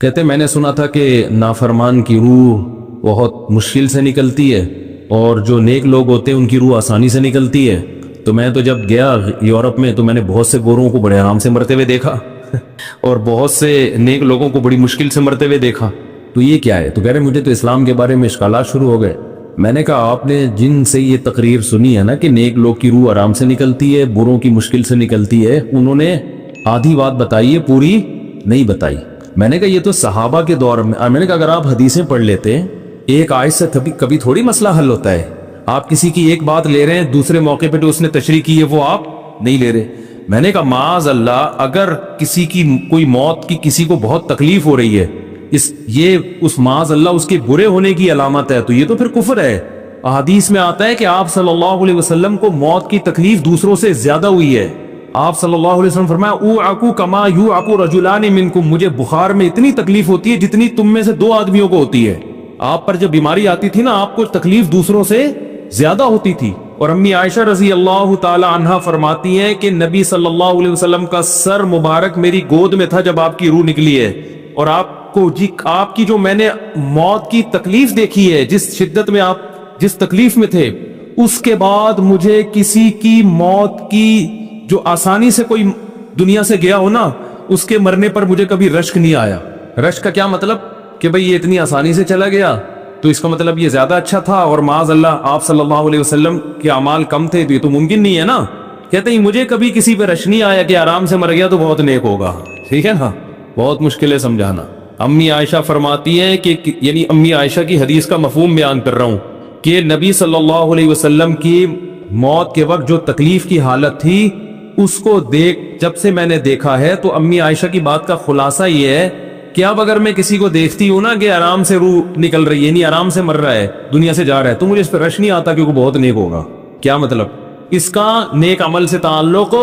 کہتے میں نے سنا تھا کہ نافرمان کی روح بہت مشکل سے نکلتی ہے اور جو نیک لوگ ہوتے ہیں ان کی روح آسانی سے نکلتی ہے۔ تو میں تو جب گیا یورپ میں تو میں نے بہت سے گوروں کو بڑے آرام سے مرتے ہوئے دیکھا اور بہت سے نیک لوگوں کو بڑی مشکل سے مرتے ہوئے دیکھا۔ تو یہ کیا ہے؟ تو کہہ رہے مجھے تو اسلام کے بارے میں اشکالات شروع ہو گئے۔ میں نے کہا آپ نے جن سے یہ تقریر سنی ہے نا کہ نیک لوگ کی روح آرام سے نکلتی ہے، بروں کی مشکل سے نکلتی ہے، انہوں نے آدھی بات بتائی ہے، پوری نہیں بتائی۔ میں نے کہا یہ تو صحابہ کے دور میں نے کہا اگر آپ حدیثیں پڑھ لیتے ایک آیت سے کبھی تھوڑی مسئلہ حل ہوتا ہے۔ آپ کسی کی ایک بات لے رہے ہیں، دوسرے موقع پہ جو اس نے تشریح کی ہے وہ آپ نہیں لے رہے۔ میں نے کہا معاذ اللہ، اگر کسی کی کوئی موت کی کسی کو بہت تکلیف ہو رہی ہے، اس معاذ اللہ اس کے برے ہونے کی علامت ہے، تو یہ تو پھر کفر ہے۔ احادیث میں آتا ہے کہ آپ صلی اللہ علیہ وسلم کو موت کی تکلیف دوسروں سے زیادہ ہوئی ہے۔ آپ صلی اللہ علیہ وسلم فرمایا اوعکو کما یوعکو رجلان منکم، مجھے بخار میں اتنی تکلیف ہوتی ہے جتنی تم میں سے دو آدمیوں کو ہوتی ہے۔ آپ پر جب بیماری آتی تھی نا، آپ کو تکلیف دوسروں سے زیادہ ہوتی تھی۔ اور امی عائشہ رضی اللہ تعالی عنہا فرماتی ہیں کہ نبی صلی اللہ علیہ وسلم کا سر مبارک میری گود میں تھا جب آپ کی روح نکلی ہے، اور آپ کی جو میں نے موت کی تکلیف دیکھی ہے، جس شدت میں آپ جس تکلیف میں تھے، اس کے بعد مجھے کسی کی موت کی جو آسانی سے کوئی دنیا سے گیا ہو نا، اس کے مرنے پر مجھے کبھی رشک نہیں آیا۔ رشک کا کیا مطلب؟ کہ بھئی یہ اتنی آسانی سے چلا گیا تو اس کا مطلب یہ زیادہ اچھا تھا، اور معاذ اللہ آپ صلی اللہ علیہ وسلم کے اعمال کم تھے، تو یہ تو ممکن نہیں ہے نا۔ کہتے ہیں مجھے کبھی کسی پہ رشک نہیں آیا کہ آرام سے مر گیا تو بہت نیک ہوگا۔ ٹھیک ہے نا، بہت مشکل ہے سمجھانا۔ امی عائشہ فرماتی ہیں کہ یعنی امی عائشہ کی حدیث کا مفہوم بیان کر رہا ہوں کہ نبی صلی اللہ علیہ وسلم کی موت کے وقت جو تکلیف کی حالت تھی، اس کو جب سے میں نے دیکھا ہے، تو امی عائشہ کی بات کا خلاصہ یہ ہے کہ اب اگر میں کسی کو دیکھتی ہوں نا کہ آرام سے روح نکل رہی ہے، یعنی آرام سے مر رہا ہے، دنیا سے جا رہا ہے، تو مجھے اس پہ رش نہیں آتا کیونکہ بہت نیک ہوگا۔ کیا مطلب؟ اس کا نیک عمل سے تعلق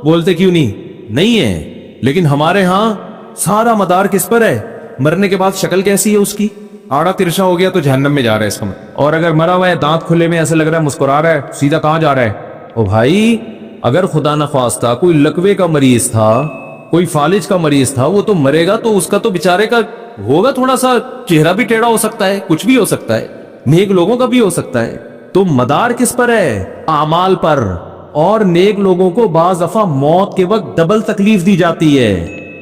بولتے کیوں نہیں ہے، لیکن ہمارے ہاں سارا مدار کس پر ہے؟ مرنے کے بعد شکل کیسی ہے اس کی؟ آڑا ترشا ہو گیا تو جہنم میں جا رہا ہے اس کا مطلب۔ اور اگر مرا ہوا ہے، دانت کھلے میں، ایسے لگ رہا ہے مسکرا رہا ہے، سیدھا کہاں جا رہا ہے؟ او بھائی، اگر خدا نخواستہ کوئی لکوے کا مریض تھا، کوئی فالج کا مریض تھا، وہ تو مرے گا تو اس کا تو بیچارے کا ہوگا، تھوڑا سا چہرہ بھی ٹیڑھا ہو سکتا ہے، کچھ بھی ہو سکتا ہے، نیک لوگوں کا بھی ہو سکتا ہے۔ تو مدار کس پر ہے؟ اعمال پر۔ اور نیک لوگوں کو بعض دفعہ موت کے وقت ڈبل تکلیف دی جاتی ہے۔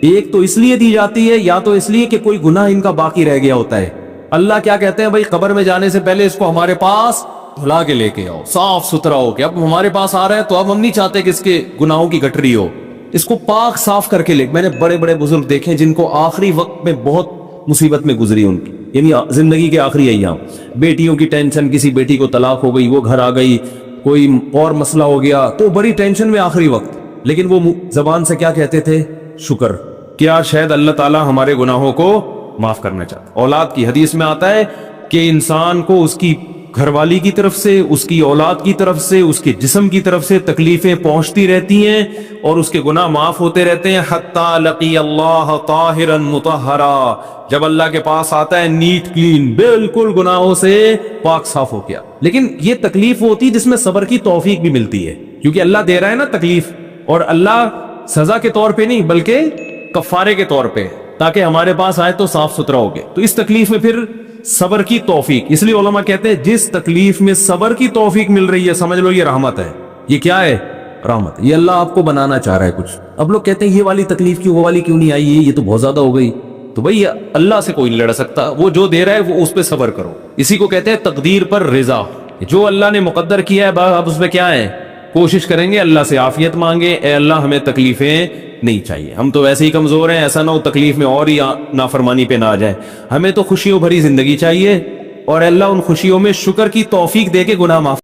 ایک تو اس لیے دی جاتی ہے، یا تو اس لیے کہ کوئی گناہ ان کا باقی رہ گیا ہوتا ہے۔ اللہ کیا کہتے ہیں؟ بھائی قبر میں جانے سے پہلے اس کو ہمارے پاس دھلا کے لے کے آؤ، صاف ستھرا ہو کے۔ اب ہمارے پاس آ رہا ہے تو اب ہم نہیں چاہتے کہ اس کے گناہوں کی گٹری ہو، اس کو پاک صاف کر کے لے۔ میں نے بڑے بڑے بزرگ دیکھے جن کو آخری وقت میں بہت مصیبت میں گزری ان کی، یعنی زندگی کے آخری ایام، بیٹیوں کی ٹینشن، کسی بیٹی کو طلاق ہو گئی، وہ گھر آ گئی، کوئی اور مسئلہ ہو گیا، تو بڑی ٹینشن میں آخری وقت، لیکن وہ زبان سے کیا کہتے تھے؟ شکر۔ کیا شاید اللہ تعالی ہمارے گناہوں کو معاف کرنا چاہتا۔ اولاد کی حدیث میں آتا ہے کہ انسان کو اس کی گھر والی کی طرف سے، اس کی اولاد کی طرف سے، اس کے جسم کی طرف سے تکلیفیں پہنچتی رہتی ہیں اور اس کے گناہ معاف ہوتے رہتے ہیں، حتی لقی اللہ طاہرا مطہرا، جب اللہ کے پاس آتا ہے نیٹ کلین، بالکل گناہوں سے پاک صاف ہو گیا۔ لیکن یہ تکلیف ہوتی جس میں صبر کی توفیق بھی ملتی ہے، کیونکہ اللہ دے رہا ہے نا تکلیف، اور اللہ سزا کے طور پہ نہیں بلکہ کفارے کے طور پہ، تاکہ ہمارے پاس آئے تو صاف ستھرا ہو گئے۔ تو اس تکلیف میں پھر صبر کی توفیق، اس لیے علماء کہتے ہیں جس تکلیف میں صبر کی توفیق مل رہی ہے، سمجھ لو یہ رحمت ہے۔ یہ کیا ہے؟ رحمت۔ یہ اللہ آپ کو بنانا چاہ رہا ہے کچھ۔ اب لوگ کہتے ہیں یہ والی تکلیف کیوں، وہ والی کیوں نہیں آئی، یہ تو بہت زیادہ ہو گئی۔ تو بھئی اللہ سے کوئی نہیں لڑ سکتا، وہ جو دے رہا ہے وہ اس پہ صبر کرو۔ اسی کو کہتے ہیں تقدیر پر رضا، جو اللہ نے مقدر کیا ہے اب اس پہ کیا ہے؟ کوشش کریں گے اللہ سے عافیت مانگے، اے اللہ ہمیں تکلیفیں نہیں چاہیے، ہم تو ویسے ہی کمزور ہیں، ایسا نہ ہو تکلیف میں اور ہی نافرمانی پہ نہ آ جائے، ہمیں تو خوشیوں بھری زندگی چاہیے، اور اللہ ان خوشیوں میں شکر کی توفیق دے کے گناہ معاف